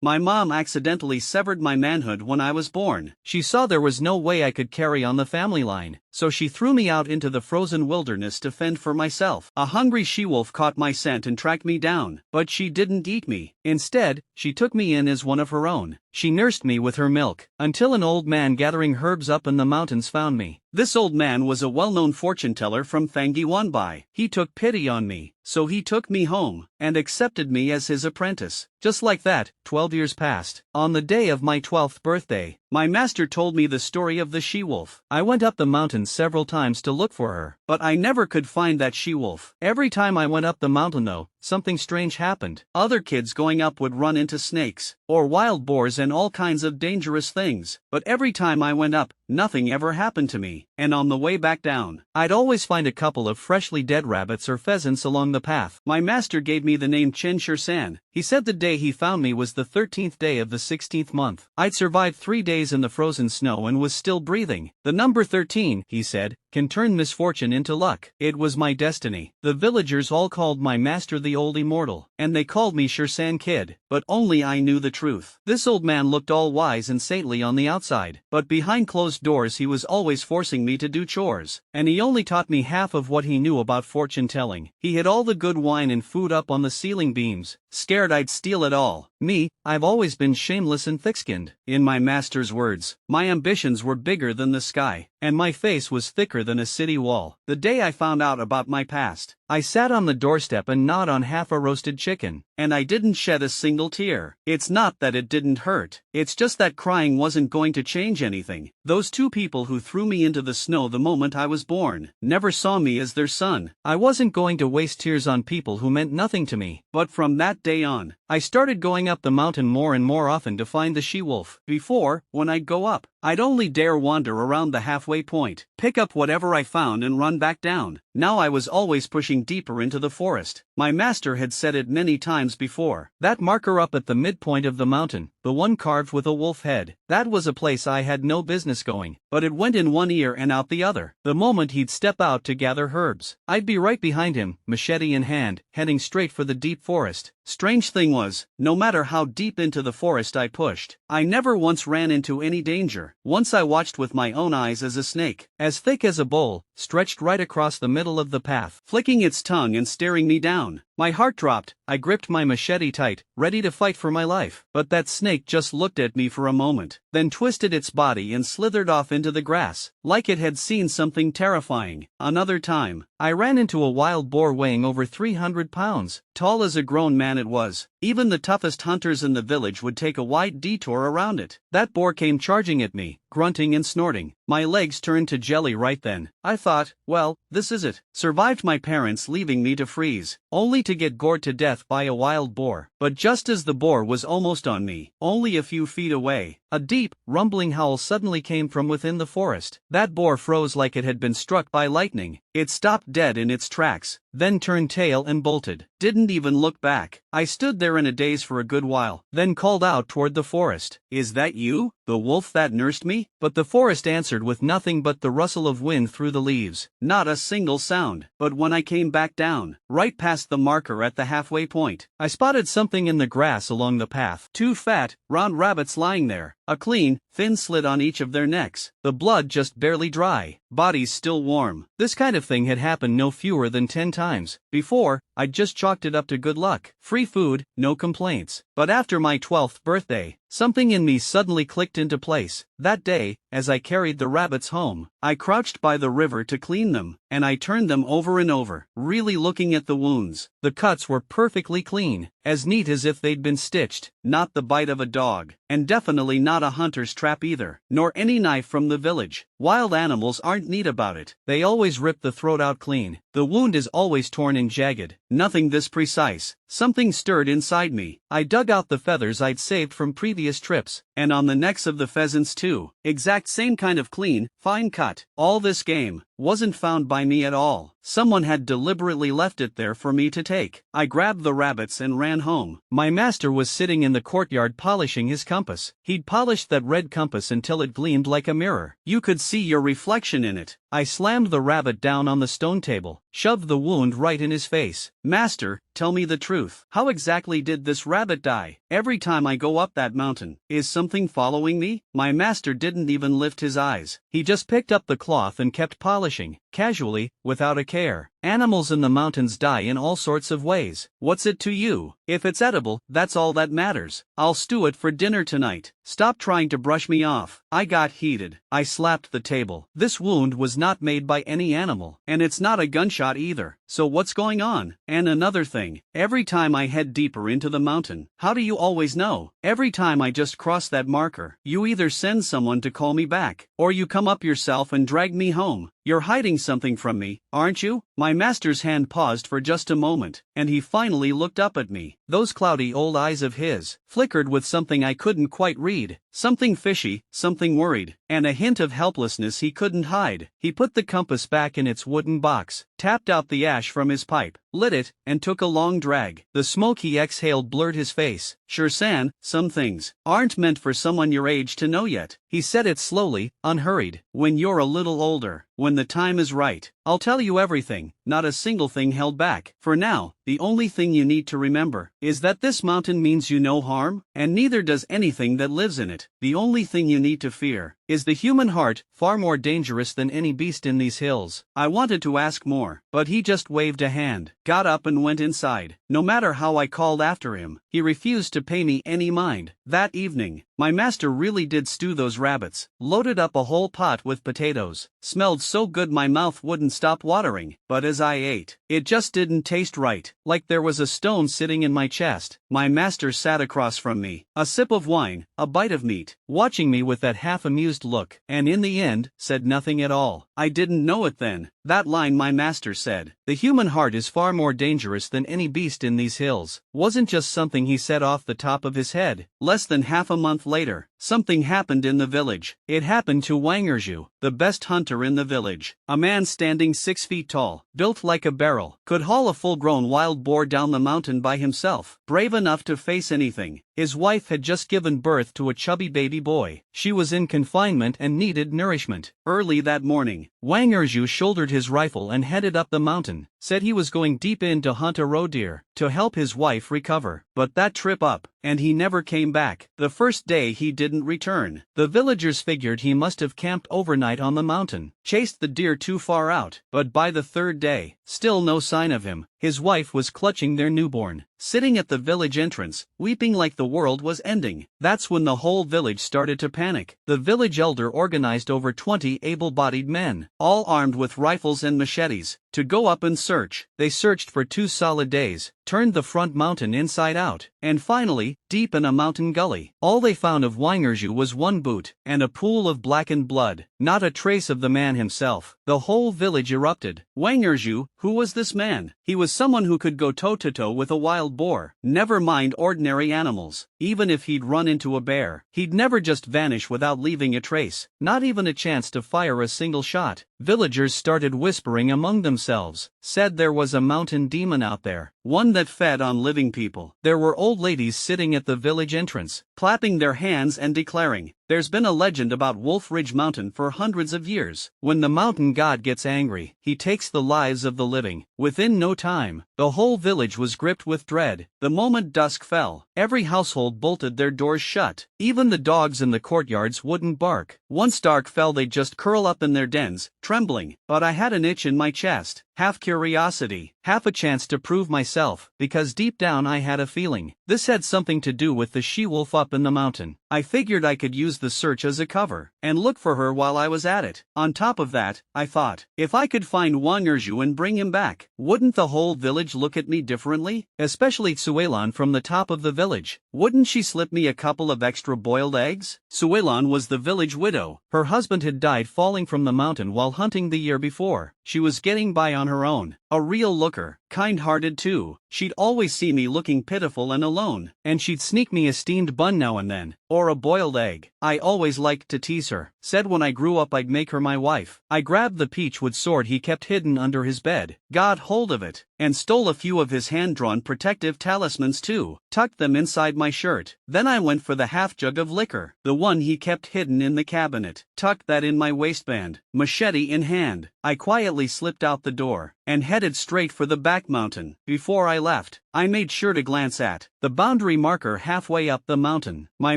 My mom accidentally severed my manhood when I was born. She saw there was no way I could carry on the family line, so she threw me out into the frozen wilderness to fend for myself. A hungry she-wolf caught my scent and tracked me down, but she didn't eat me. Instead, she took me in as one of her own. She nursed me with her milk, until an old man gathering herbs up in the mountains found me. This old man was a well-known fortune teller from Wanbai. He took pity on me, so he took me home, and accepted me as his apprentice. Just like that, 12 years passed. On the day of my 12th birthday, my master told me the story of the she-wolf. I went up the mountain several times to look for her, but I never could find that she-wolf. Every time I went up the mountain though, something strange happened. Other kids going up would run into snakes, or wild boars and all kinds of dangerous things. But every time I went up, nothing ever happened to me. And on the way back down, I'd always find a couple of freshly dead rabbits or pheasants along the path. My master gave me the name Chen Shirsan. He said the day he found me was the 13th day of the 16th month. I'd survived 3 days in the frozen snow and was still breathing. The number 13, he said, can turn misfortune into luck. It was my destiny. The villagers all called my master the Old Immortal, and they called me Shirsan Kid, but only I knew the truth. This old man looked all wise and saintly on the outside, but behind closed doors he was always forcing me to do chores, and he only taught me half of what he knew about fortune telling. He hid all the good wine and food up on the ceiling beams, scared I'd steal it all. Me, I've always been shameless and thick-skinned. In my master's words, my ambitions were bigger than the sky, and my face was thicker than a city wall. The day I found out about my past, I sat on the doorstep and gnawed on half a roasted chicken, and I didn't shed a single tear. It's not that it didn't hurt, it's just that crying wasn't going to change anything. Those two people who threw me into the snow the moment I was born never saw me as their son. I wasn't going to waste tears on people who meant nothing to me. But from that day on, I started going up the mountain more and more often to find the she-wolf. Before, when I'd go up, I'd only dare wander around the halfway point, pick up whatever I found and run back down. Now I was always pushing deeper into the forest. My master had said it many times before. That marker up at the midpoint of the mountain, the one carved with a wolf head, that was a place I had no business going, but it went in one ear and out the other. The moment he'd step out to gather herbs, I'd be right behind him, machete in hand, heading straight for the deep forest. Strange thing was, no matter how deep into the forest I pushed, I never once ran into any danger. Once I watched with my own eyes as a snake, as thick as a bowl, stretched right across the middle of the path, flicking its tongue and staring me down. My heart dropped. I gripped my machete tight, ready to fight for my life. But that snake just looked at me for a moment, then twisted its body and slithered off into the grass, like it had seen something terrifying. Another time, I ran into a wild boar weighing over 300 pounds. Tall as a grown man it was. Even the toughest hunters in the village would take a wide detour around it. That boar came charging at me, grunting and snorting. My legs turned to jelly right then. I thought, well, this is it. Survived my parents leaving me to freeze, only to get gored to death by a wild boar. But just as the boar was almost on me, only a few feet away, a deep, rumbling howl suddenly came from within the forest. That boar froze like it had been struck by lightning. It stopped dead in its tracks, then turned tail and bolted. Didn't even look back. I stood there in a daze for a good while, then called out toward the forest. "Is that you, the wolf that nursed me?" But the forest answered with nothing but the rustle of wind through the leaves. Not a single sound. But when I came back down, right past the marker at the halfway point, I spotted something in the grass along the path. 2 fat, round rabbits lying there. A clean, thin slit on each of their necks. The blood just barely dry. Bodies still warm. This kind of thing had happened no fewer than 10 times. Before, I'd just chalked it up to good luck. Free food, no complaints. But after my 12th birthday, something in me suddenly clicked into place. That day, as I carried the rabbits home, I crouched by the river to clean them, and I turned them over and over, really looking at the wounds. The cuts were perfectly clean, as neat as if they'd been stitched. Not the bite of a dog, and definitely not a hunter's trap either, nor any knife from the village. Wild animals aren't neat about it. They always rip the throat out clean. The wound is always torn and jagged. Nothing this precise. Something stirred inside me. I dug out the feathers I'd saved from previous trips, and on the necks of the pheasants too. Exact same kind of clean, fine cut. All this game wasn't found by me at all. Someone had deliberately left it there for me to take. I grabbed the rabbits and ran home. My master was sitting in the courtyard polishing his compass. He'd polished that red compass until it gleamed like a mirror. You could see your reflection in it. I slammed the rabbit down on the stone table, shoved the wound right in his face. Master, tell me the truth. How exactly did this rabbit die? Every time I go up that mountain, is something following me? My master didn't even lift his eyes. He just picked up the cloth and kept polishing, casually, without a care. Animals in the mountains die in all sorts of ways. What's it to you? If it's edible, that's all that matters. I'll stew it for dinner tonight. Stop trying to brush me off. I got heated. I slapped the table. This wound was not made by any animal, and it's not a gunshot either. So what's going on? And another thing, every time I head deeper into the mountain, how do you always know? Every time I just cross that marker, you either send someone to call me back, or you come up yourself and drag me home. You're hiding something from me, aren't you? My master's hand paused for just a moment, and he finally looked up at me. Those cloudy old eyes of his flickered with something I couldn't quite read, something fishy, something worried, and a hint of helplessness he couldn't hide. He put the compass back in its wooden box, tapped out the ash from his pipe, lit it, and took a long drag. The smoke he exhaled blurred his face. Sure-san, some things aren't meant for someone your age to know yet. He said it slowly, unhurried. When you're a little older, when the time is right, I'll tell you everything, not a single thing held back. For now, the only thing you need to remember is that this mountain means you no harm, and neither does anything that lives in it. The only thing you need to fear is the human heart, far more dangerous than any beast in these hills. I wanted to ask more, but he just waved a hand, got up and went inside. No matter how I called after him, he refused to pay me any mind. That evening, my master really did stew those rabbits, loaded up a whole pot with potatoes, smelled so good my mouth wouldn't stop watering, but as I ate, it just didn't taste right, like there was a stone sitting in my chest. My master sat across from me, a sip of wine, a bite of meat, watching me with that half-amused look, and in the end, said nothing at all. I didn't know it then. That line my master said, "The human heart is far more dangerous than any beast in these hills," wasn't just something he said off the top of his head. Less than half a month later, something happened in the village. It happened to Wangerju, the best hunter in the village. A man standing 6 feet tall, built like a barrel, could haul a full-grown wild boar down the mountain by himself, brave enough to face anything. His wife had just given birth to a chubby baby boy. She was in confinement and needed nourishment. Early that morning, Wangerju shouldered his rifle and headed up the mountain, said he was going deep in to hunt a roe deer, to help his wife recover. But that trip up, and he never came back. The first day he didn't return. The villagers figured he must have camped overnight on the mountain, chased the deer too far out. But by the third day, still no sign of him. His wife was clutching their newborn, sitting at the village entrance, weeping like the world was ending. That's when the whole village started to panic. The village elder organized over 20 able-bodied men, all armed with rifles and machetes, to go up and search. They searched for 2 solid days, turned the front mountain inside out, and finally, deep in a mountain gully, all they found of Wangerju was one boot, and a pool of blackened blood, not a trace of the man himself. The whole village erupted. Wangerju, who was this man? He was someone who could go toe-to-toe with a wild boar, never mind ordinary animals. Even if he'd run into a bear, he'd never just vanish without leaving a trace, not even a chance to fire a single shot. Villagers started whispering among themselves, said there was a mountain demon out there, one that fed on living people. There were old ladies sitting at the village entrance, clapping their hands and declaring, "There's been a legend about Wolf Ridge Mountain for hundreds of years. When the mountain god gets angry, he takes the lives of the living." Within no time, the whole village was gripped with dread. The moment dusk fell, every household bolted their doors shut. Even the dogs in the courtyards wouldn't bark. Once dark fell, they'd just curl up in their dens, trembling. But I had an itch in my chest, half curiosity, half a chance to prove myself, because deep down I had a feeling this had something to do with the she-wolf up in the mountain. I figured I could use the search as a cover, and look for her while I was at it. On top of that, I thought, if I could find Wangerju and bring him back, wouldn't the whole village look at me differently? Especially Suelan from the top of the village. Wouldn't she slip me a couple of extra boiled eggs? Suelan was the village widow. Her husband had died falling from the mountain while hunting the year before. She was getting by on her own. A real looker, kind-hearted too. She'd always see me looking pitiful and alone, and she'd sneak me a steamed bun now and then, or a boiled egg. I always liked to tease her. Said when I grew up I'd make her my wife. I grabbed the peachwood sword he kept hidden under his bed, got hold of it, and stole a few of his hand-drawn protective talismans too, tucked them inside my shirt. Then I went for the half-jug of liquor, the one he kept hidden in the cabinet, tucked that in my waistband, machete in hand. I quietly slipped out the door, and headed straight for the back mountain. Before I left, I made sure to glance at the boundary marker halfway up the mountain. My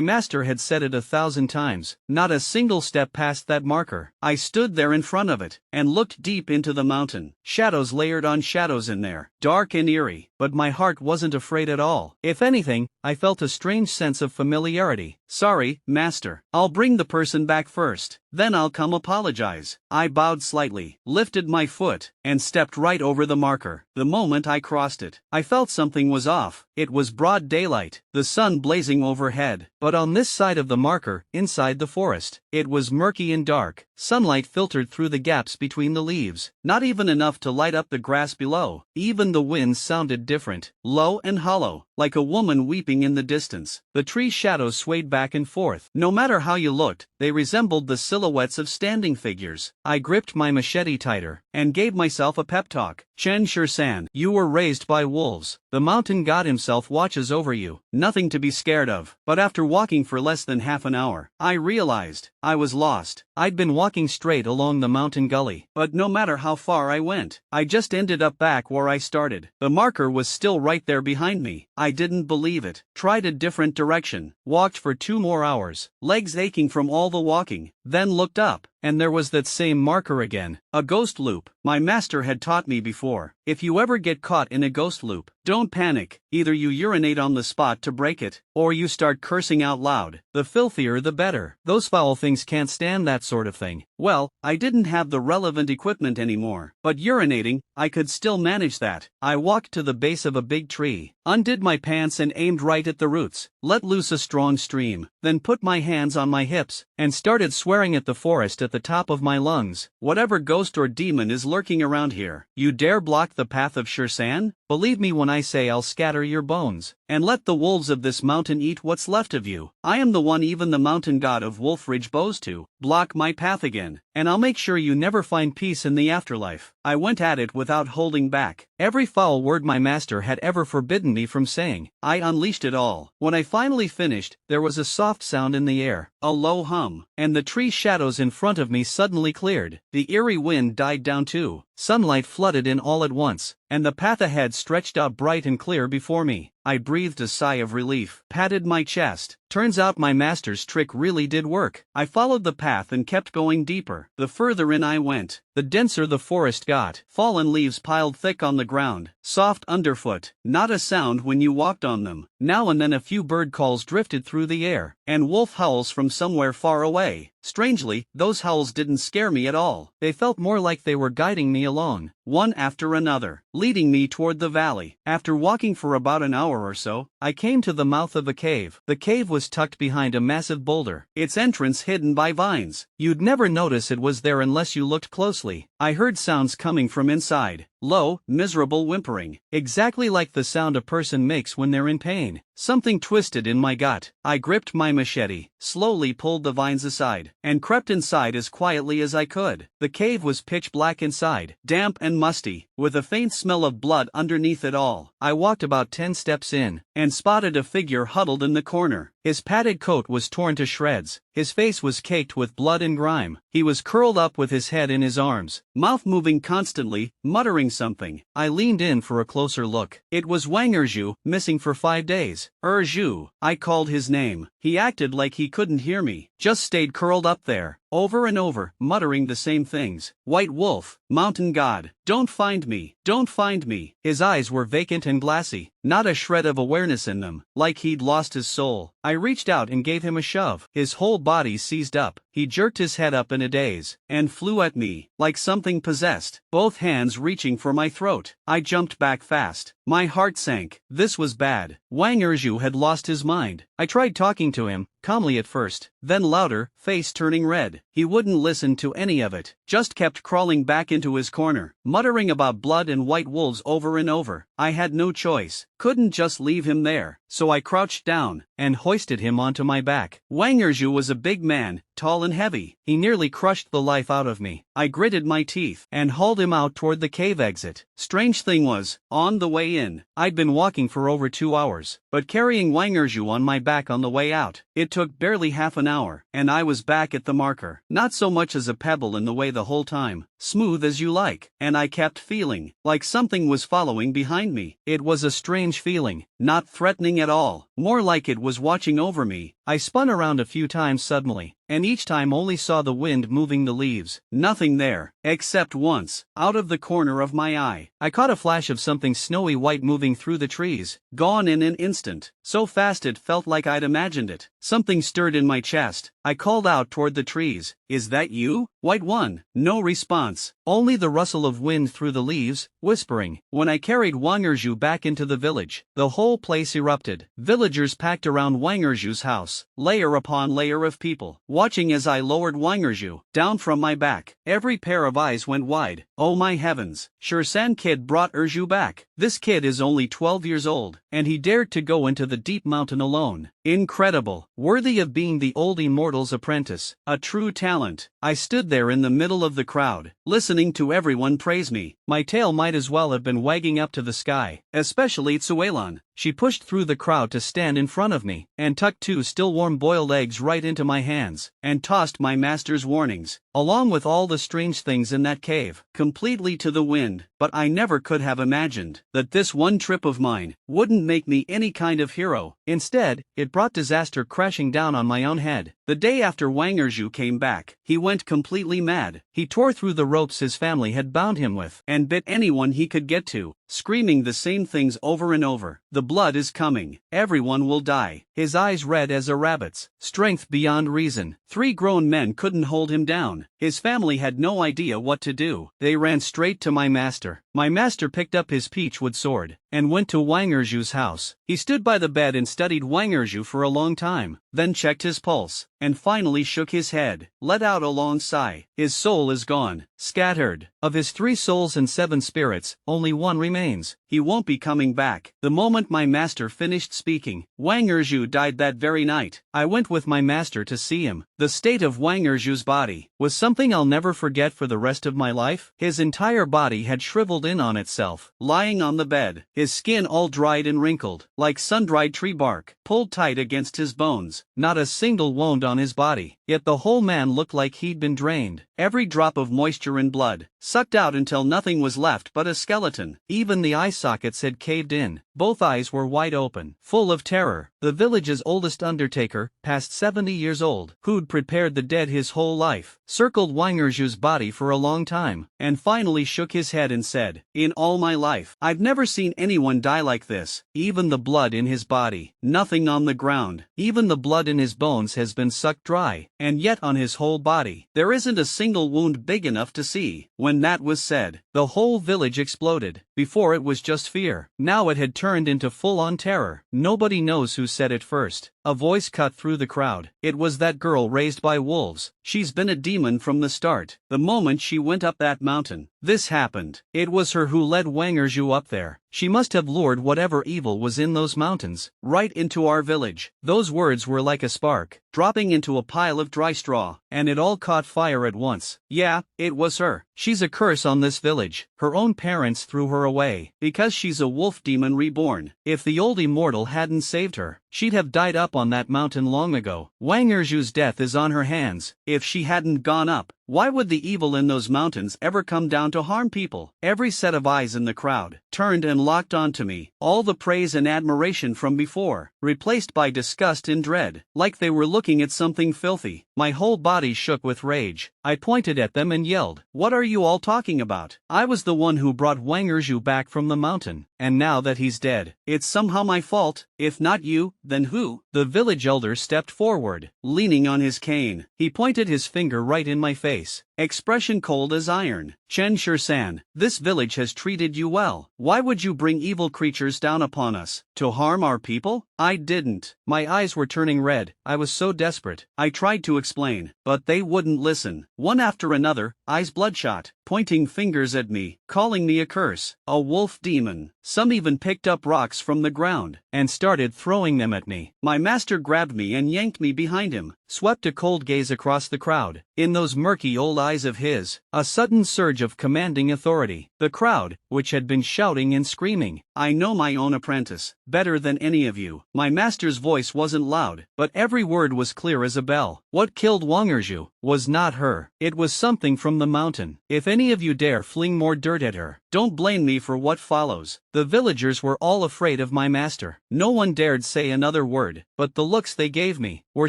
master had said it 1,000 times, not a single step past that marker. I stood there in front of it, and looked deep into the mountain. Shadows layered on shadows in there, dark and eerie, but my heart wasn't afraid at all. If anything, I felt a strange sense of familiarity. Sorry, master. I'll bring the person back first, then I'll come apologize. I bowed slightly, lifted my foot, and stepped right over the marker. The moment I crossed it, I felt something was off. It was broad daylight, the sun blazing overhead, but on this side of the marker, inside the forest, it was murky and dark. Sunlight filtered through the gaps between the leaves, not even enough to light up the grass below. Even the wind sounded different, low and hollow, like a woman weeping in the distance. The tree shadows swayed back and forth. No matter how you looked, they resembled the silhouettes of standing figures. I gripped my machete tighter, and gave myself a pep talk. Chen Shursan, you were raised by wolves. The mountain god himself watches over you. Nothing to be scared of. But after walking for less than half an hour, I realized I was lost. I'd been walking straight along the mountain gully, but no matter how far I went, I just ended up back where I started. The marker was still right there behind me. I didn't believe it. Tried a different direction, walked for 2 more hours, legs aching from all the walking, then looked up, and there was that same marker again. A ghost loop. My master had taught me before. If you ever get caught in a ghost loop, don't panic. Either you urinate on the spot to break it, or you start cursing out loud. The filthier the better. Those foul things can't stand that sort of thing. Well, I didn't have the relevant equipment anymore, but urinating, I could still manage that. I walked to the base of a big tree, undid my pants and aimed right at the roots, let loose a strong stream, then put my hands on my hips, and started swearing at the forest at the top of my lungs. Whatever ghost or demon is lurking around here, you dare block the path of Shursan? Believe me when I say I'll scatter your bones, and let the wolves of this mountain eat what's left of you. I am the one even the mountain god of Wolf Ridge bows to. Block my path again, and I'll make sure you never find peace in the afterlife. I went at it without holding back. Every foul word my master had ever forbidden me from saying, I unleashed it all. When I finally finished, there was a soft sound in the air, a low hum, and the tree shadows in front of me suddenly cleared. The eerie wind died down too. Sunlight flooded in all at once, and the path ahead stretched out bright and clear before me. I breathed a sigh of relief, patted my chest. Turns out my master's trick really did work. I followed the path and kept going deeper. The further in I went, the denser the forest got. Fallen leaves piled thick on the ground, soft underfoot, not a sound when you walked on them. Now and then a few bird calls drifted through the air, and wolf howls from somewhere far away. Strangely, those howls didn't scare me at all. They felt more like they were guiding me along, one after another, leading me toward the valley. After walking for about an hour or so, I came to the mouth of a cave. The cave was tucked behind a massive boulder, its entrance hidden by vines. You'd never notice it was there unless you looked closely. I heard sounds coming from inside, low, miserable whimpering, exactly like the sound a person makes when they're in pain. Something twisted in my gut. I gripped my machete, slowly pulled the vines aside, and crept inside as quietly as I could. The cave was pitch black inside, damp and musty, with a faint smell of blood underneath it all. I walked about 10 steps in, and spotted a figure huddled in the corner. His padded coat was torn to shreds, his face was caked with blood and grime. He was curled up with his head in his arms, mouth moving constantly, muttering something. I leaned in for a closer look. It was Wang Erju, missing for 5 days. Erju. I called his name. He acted like he couldn't hear me, just stayed curled up there, over and over, muttering the same things. White wolf, mountain god, don't find me, don't find me. His eyes were vacant and glassy, not a shred of awareness in them, like he'd lost his soul. I reached out and gave him a shove. His whole body seized up. He jerked his head up in a daze, and flew at me, like something possessed, both hands reaching for my throat. I jumped back fast. My heart sank. This was bad. Wang Erju had lost his mind. I tried talking to him, calmly at first, then louder, face turning red. He wouldn't listen to any of it, just kept crawling back into his corner, muttering about blood and white wolves over and over. I had no choice. couldn't just leave him there, so I crouched down and hoisted him onto my back. Wang Erju was a big man, tall and heavy. He nearly crushed the life out of me. I gritted my teeth and hauled him out toward the cave exit. Strange thing was, on the way in, I'd been walking for over 2 hours, but carrying Wang Erju on my back on the way out. It took barely half an hour, and I was back at the marker. Not so much as a pebble in the way the whole time, smooth as you like, and I kept feeling like something was following behind me. It was a strange feeling, not threatening at all, more like it was watching over me. I spun around a few times suddenly, and each time only saw the wind moving the leaves. Nothing there, except once, out of the corner of my eye, I caught a flash of something snowy white moving through the trees, gone in an instant, so fast it felt like I'd imagined it. Something stirred in my chest. I called out toward the trees, "Is that you, White One?" No response, only the rustle of wind through the leaves, whispering. When I carried Wang Erju back into the village, the whole place erupted. Villagers packed around Wang Erju's house, layer upon layer of people, watching as I lowered Wang Erju down from my back. Every pair of eyes went wide. Oh my heavens, Shursan kid brought Erju back. This kid is only 12 years old, and he dared to go into the deep mountain alone. Incredible, worthy of being the old immortal's apprentice, a true talent. I stood there in the middle of the crowd, listening to everyone praise me. My tail might as well have been wagging up to the sky, especially Tsuelan. She pushed through the crowd to stand in front of me, and tucked 2 still warm boiled eggs right into my hands, and tossed my master's warnings, along with all the strange things in that cave, completely to the wind. But I never could have imagined that this one trip of mine wouldn't make me any kind of hero. Instead, it brought disaster crashing down on my own head. The day after Wang Erju came back, he went completely mad. He tore through the ropes his family had bound him with, and bit anyone he could get to, screaming the same things over and over. The blood is coming. Everyone will die. His eyes red as a rabbit's. Strength beyond reason. 3 grown men couldn't hold him down. His family had no idea what to do. They ran straight to my master. My master picked up his peachwood sword and went to Wang Erju's house. He stood by the bed and studied Wang Erju for a long time, then checked his pulse, and finally shook his head, let out a long sigh. His soul is gone, scattered. Of his 3 souls and 7 spirits, only 1 remains. He won't be coming back. The moment my master finished speaking, Wang Erju died that very night. I went with my master to see him. The state of Wang Erju's body was something I'll never forget for the rest of my life. His entire body had shriveled in on itself, lying on the bed, his skin all dried and wrinkled, like sun-dried tree bark, pulled tight against his bones. Not a single wound on his body, yet the whole man looked like he'd been drained. Every drop of moisture and blood, sucked out until nothing was left but a skeleton. Even the eye sockets had caved in. Both eyes were wide open, full of terror. The village's oldest undertaker, past 70 years old, who'd prepared the dead his whole life, circled Wang Erju's body for a long time, and finally shook his head and said, "In all my life, I've never seen anyone die like this. Even the blood in his body, nothing on the ground. Even the blood in his bones has been sucked dry, and yet on his whole body, there isn't a single wound big enough to see." When that was said, the whole village exploded. Before it was just fear. Now it had turned into full-on terror. Nobody knows who said it first. A voice cut through the crowd. "It was that girl raised by wolves. She's been a demon from the start. The moment she went up that mountain, this happened. It was her who led Wang Erju up there. She must have lured whatever evil was in those mountains right into our village." Those words were like a spark, dropping into a pile of dry straw, and it all caught fire at once. Yeah, it was her. She's a curse on this village. Her own parents threw her away, because she's a wolf demon reborn. If the old immortal hadn't saved her, she'd have died up on that mountain long ago. Wang Erju's death is on her hands. If she hadn't gone up, why would the evil in those mountains ever come down to harm people? Every set of eyes in the crowd turned and locked onto me. All the praise and admiration from before, replaced by disgust and dread, like they were looking at something filthy. My whole body shook with rage. I pointed at them and yelled, "What are you all talking about? I was the one who brought Wang Erju back from the mountain, and now that he's dead, it's somehow my fault. If not you, then who?" The village elder stepped forward, leaning on his cane. He pointed his finger right in my face, expression cold as iron. "Chen Shursan, this village has treated you well. Why would you bring evil creatures down upon us, to harm our people?" I didn't. My eyes were turning red. I was so desperate. I tried to explain, but they wouldn't listen. One after another, eyes bloodshot, pointing fingers at me, calling me a curse, a wolf demon. Some even picked up rocks from the ground and started throwing them at me. My master grabbed me and yanked me behind him, swept a cold gaze across the crowd. In those murky old eyes of his, a sudden surge of commanding authority. The crowd, which had been shouting and screaming, "I know my own apprentice better than any of you." My master's voice wasn't loud, but every word was clear as a bell. What killed Wang Erju was not her. It was something from the mountain. If any of you dare fling more dirt at her, don't blame me for what follows. The villagers were all afraid of my master. No one dared say another word, but the looks they gave me were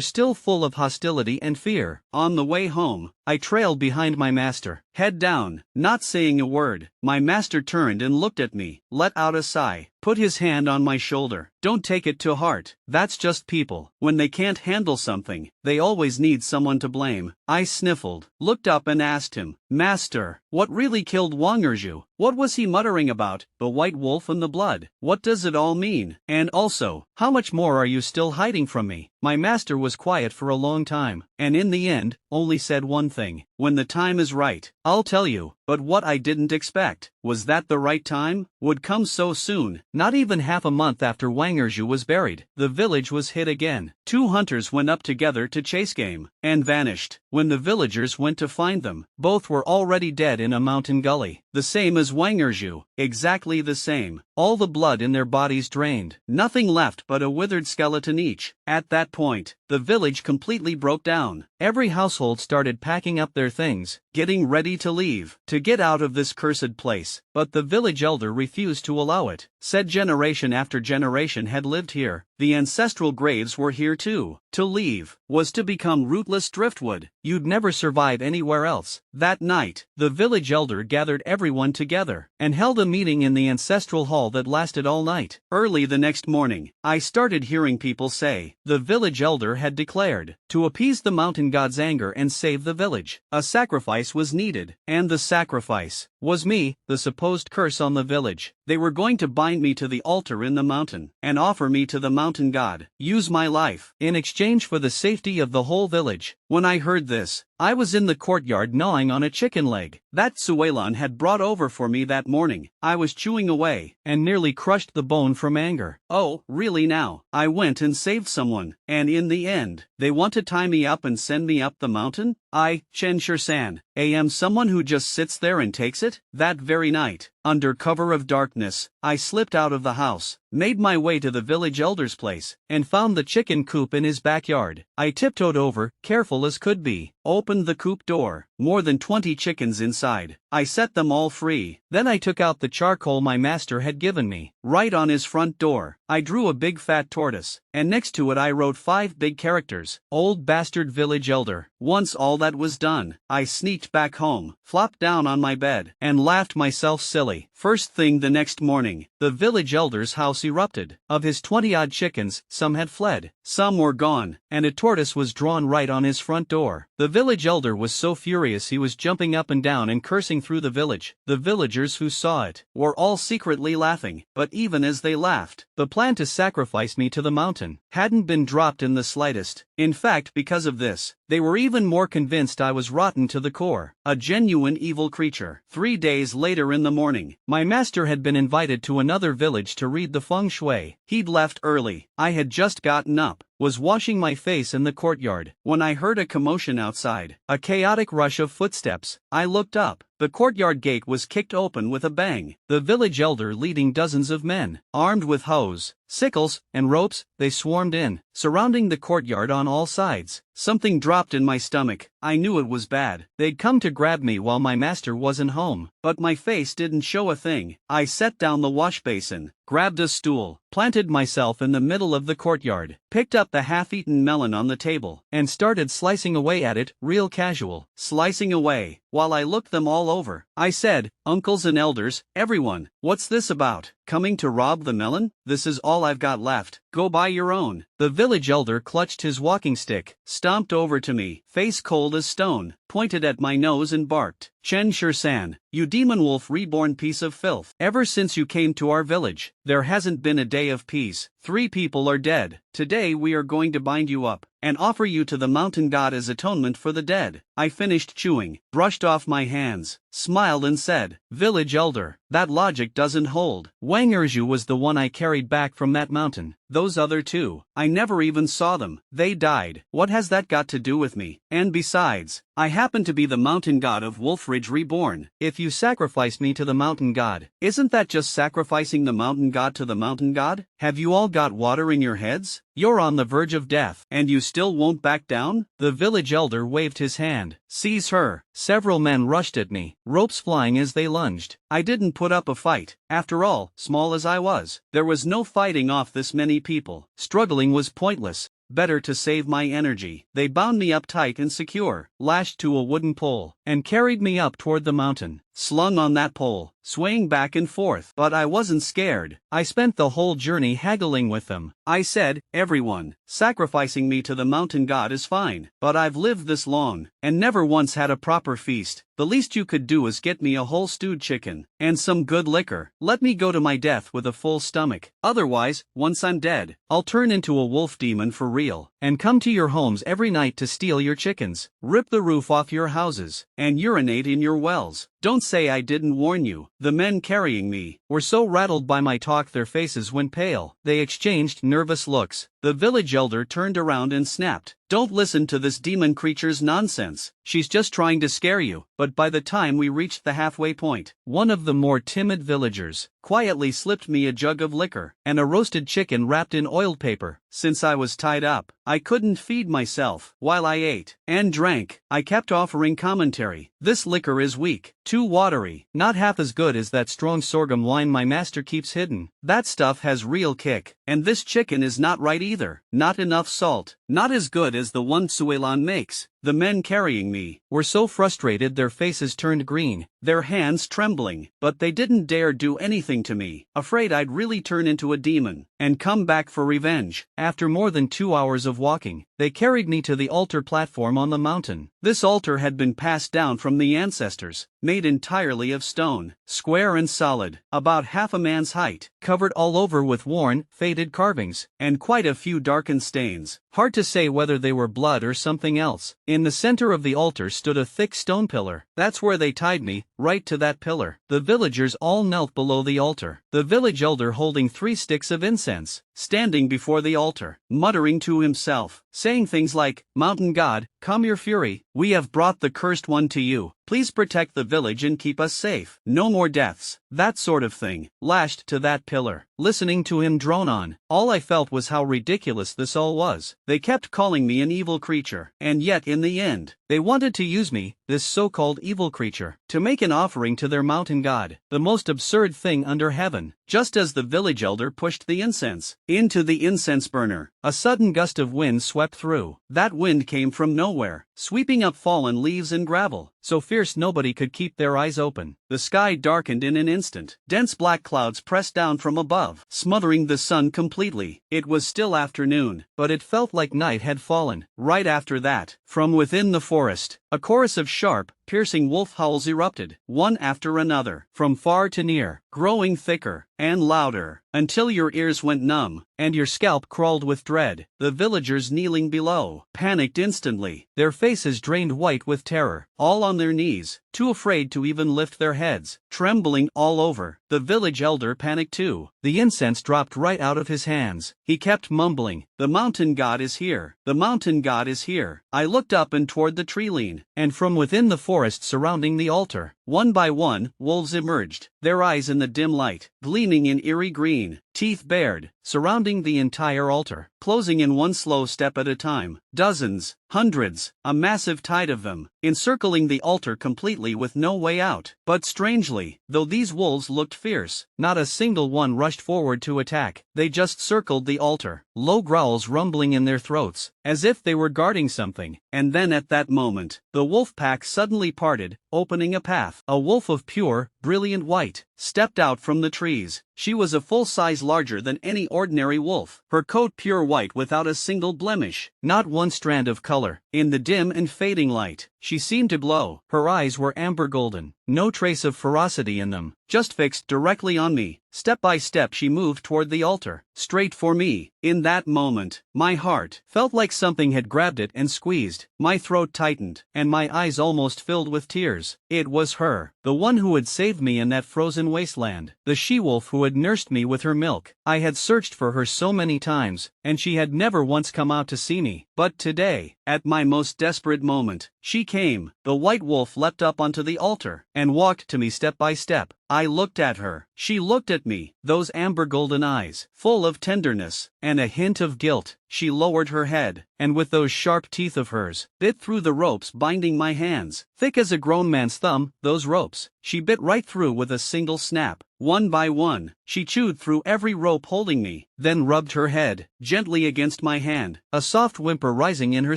still full of hostility and fear. On the way home, I trailed behind my master, head down, not saying a word. My master turned and looked at me, let out a sigh, put his hand on my shoulder. "Don't take it to heart. That's just people. When they can't handle something, they always need someone to blame." I sniffled, looked up and asked him, "Master, what really killed Wang Erju? What was he muttering about? The white wolf and the blood? What does it all mean? And also, how much more are you still hiding from me?" My master was quiet for a long time, and in the end, only said one thing: "When the time is right, I'll tell you." But what I didn't expect was that the right time would come so soon. Not even half a month after Wang Erju was buried, the village was hit again. 2 hunters went up together to chase game, and vanished. When the villagers went to find them, both were already dead in a mountain gully. The same as Wang Erju, exactly the same. All the blood in their bodies drained. Nothing left but a withered skeleton each. At that point, the village completely broke down. Every household started packing up their things, getting ready to leave, to get out of this cursed place. But the village elder refused to allow it. Said generation after generation had lived here. The ancestral graves were here too. To leave was to become rootless driftwood. You'd never survive anywhere else. That night, the village elder gathered everyone together and held a meeting in the ancestral hall that lasted all night. Early the next morning, I started hearing people say the village elder had declared, to appease the mountain god's anger and save the village, a sacrifice was needed, and the sacrifice was me, the supposed curse on the village. They were going to bind me to the altar in the mountain and offer me to the mountain god, use my life in exchange for the safety of the whole village. When I heard this, I was in the courtyard gnawing on a chicken leg that Suelan had brought over for me that morning. I was chewing away and nearly crushed the bone from anger. Oh, really now? I went and saved someone, and in the end, they want to tie me up and send me up the mountain? I, Chen Shirsan, am someone who just sits there and takes it? That very night, under cover of darkness, I slipped out of the house, made my way to the village elder's place, and found the chicken coop in his backyard. I tiptoed over, careful as could be, opened the coop door, more than 20 chickens inside. I set them all free. Then I took out the charcoal my master had given me. Right on his front door, I drew a big fat tortoise, and next to it I wrote 5 big characters: "Old bastard village elder." Once all that was done, I sneaked back home, flopped down on my bed, and laughed myself silly. First thing the next morning, the village elder's house erupted. Of his 20-odd chickens, some had fled, some were gone, and a tortoise was drawn right on his front door. The village elder was so furious he was jumping up and down and cursing through the village. The villagers who saw it were all secretly laughing, but even as they laughed, the plan to sacrifice me to the mountain hadn't been dropped in the slightest. In fact, because of this, they were even more convinced I was rotten to the core, a genuine evil creature. 3 days later in the morning, my master had been invited to another village to read the feng shui. He'd left early. I had just gotten up, was washing my face in the courtyard, when I heard a commotion outside, a chaotic rush of footsteps. I looked up. The courtyard gate was kicked open with a bang. The village elder leading dozens of men, armed with hoes, sickles, and ropes, they swarmed in, surrounding the courtyard on all sides. Something dropped in my stomach. I knew it was bad. They'd come to grab me while my master wasn't home, but my face didn't show a thing. I set down the wash basin, grabbed a stool, planted myself in the middle of the courtyard, picked up the half-eaten melon on the table, and started slicing away at it, real casual, slicing away, while I looked them all over. I said, "Uncles and elders, everyone, what's this about? Coming to rob the melon? This is all I've got left. Go buy your own." The village elder clutched his walking stick, stomped over to me, face cold as stone, pointed at my nose and barked, "Chen Shirsan, you demon wolf reborn piece of filth. Ever since you came to our village, there hasn't been a day of peace. 3 people are dead. Today we are going to bind you up and offer you to the mountain god as atonement for the dead. I finished chewing, brushed off my hands, smiled and said, Village elder, that logic doesn't hold. Wang Erju was the one I carried back from that mountain. Those other 2, I never even saw them. They died. What has that got to do with me? And besides, I happen to be the mountain god of Wolf Ridge reborn. If you sacrificed me to the mountain god, isn't that just sacrificing the mountain god to the mountain god? Have you all got water in your heads? You're on the verge of death, and you still won't back down? The village elder waved his hand. Seize her. Several men rushed at me, ropes flying as they lunged. I didn't put up a fight. After all, small as I was, there was no fighting off this many people. Struggling was pointless. Better to save my energy. They bound me up tight and secure, lashed to a wooden pole, and carried me up toward the mountain. Slung on that pole, swaying back and forth. But I wasn't scared. I spent the whole journey haggling with them. I said, everyone, sacrificing me to the mountain god is fine, but I've lived this long, and never once had a proper feast. The least you could do is get me a whole stewed chicken, and some good liquor. Let me go to my death with a full stomach. Otherwise, once I'm dead, I'll turn into a wolf demon for real, and come to your homes every night to steal your chickens, rip the roof off your houses, and urinate in your wells. Don't say I didn't warn you. The men carrying me were so rattled by my talk their faces went pale. They exchanged nervous looks. The village elder turned around and snapped, Don't listen to this demon creature's nonsense. She's just trying to scare you. But by the time we reached the halfway point, one of the more timid villagers quietly slipped me a jug of liquor and a roasted chicken wrapped in oiled paper. Since I was tied up, I couldn't feed myself. While I ate and drank, I kept offering commentary. This liquor is weak, too watery, not half as good as that strong sorghum wine my master keeps hidden. That stuff has real kick. And this chicken is not right either. Not enough salt, not as good as the one Suelan makes. The men carrying me were so frustrated their faces turned green, their hands trembling, but they didn't dare do anything to me, afraid I'd really turn into a demon and come back for revenge. After more than 2 hours of walking, they carried me to the altar platform on the mountain. This altar had been passed down from the ancestors, made entirely of stone, square and solid, about half a man's height, covered all over with worn, faded carvings, and quite a few darkened stains. Hard to say whether they were blood or something else. In the center of the altar stood a thick stone pillar. That's where they tied me, right to that pillar. The villagers all knelt below the altar, the village elder holding 3 sticks of incense, standing before the altar, muttering to himself, saying things like, Mountain God, calm your fury, we have brought the cursed one to you. Please protect the village and keep us safe. No more deaths, that sort of thing. Lashed to that pillar, listening to him drone on, all I felt was how ridiculous this all was. They kept calling me an evil creature, and yet in the end, they wanted to use me, this so-called evil creature, to make an offering to their mountain god. The most absurd thing under heaven. Just as the village elder pushed the incense into the incense burner, a sudden gust of wind swept through. That wind came from nowhere, sweeping up fallen leaves and gravel, so fierce nobody could keep their eyes open. The sky darkened in an instant. Dense black clouds pressed down from above, smothering the sun completely. It was still afternoon, but it felt like night had fallen. Right after that, from within the forest, a chorus of sharp, piercing wolf howls erupted, one after another, from far to near, growing thicker and louder, until your ears went numb, and your scalp crawled with dread. The villagers kneeling below panicked instantly, their faces drained white with terror, all on their knees, too afraid to even lift their heads, trembling all over. The village elder panicked too. The incense dropped right out of his hands. He kept mumbling, The mountain god is here. The mountain god is here. I looked up and toward the tree line, and from within the forest surrounding the altar, one by one, wolves emerged, their eyes in the dim light, gleaming in eerie green, teeth bared, surrounding the entire altar, closing in one slow step at a time. Dozens, hundreds, a massive tide of them, encircling the altar completely with no way out. But strangely, though these wolves looked fierce, not a single one rushed forward to attack. They just circled the altar, low growls rumbling in their throats, as if they were guarding something. And then at that moment, the wolf pack suddenly parted, opening a path. A wolf of pure, brilliant white stepped out from the trees. She was a full size larger than any ordinary wolf, her coat pure white without a single blemish, not one strand of color. In the dim and fading light, she seemed to glow. Her eyes were amber golden, no trace of ferocity in them, just fixed directly on me. Step by step she moved toward the altar, straight for me. In that moment, my heart felt like something had grabbed it and squeezed. My throat tightened, and my eyes almost filled with tears. It was her, the one who had saved me in that frozen wasteland, the she-wolf who had nursed me with her milk. I had searched for her so many times, and she had never once come out to see me. But today, at my most desperate moment, she came. The white wolf leapt up onto the altar, and walked to me step by step. I looked at her. She looked at me, those amber golden eyes, full of tenderness, and a hint of guilt. She lowered her head, and with those sharp teeth of hers, bit through the ropes binding my hands. Thick as a grown man's thumb, those ropes. She bit right through with a single snap. One by one, she chewed through every rope holding me, then rubbed her head gently against my hand, a soft whimper rising in her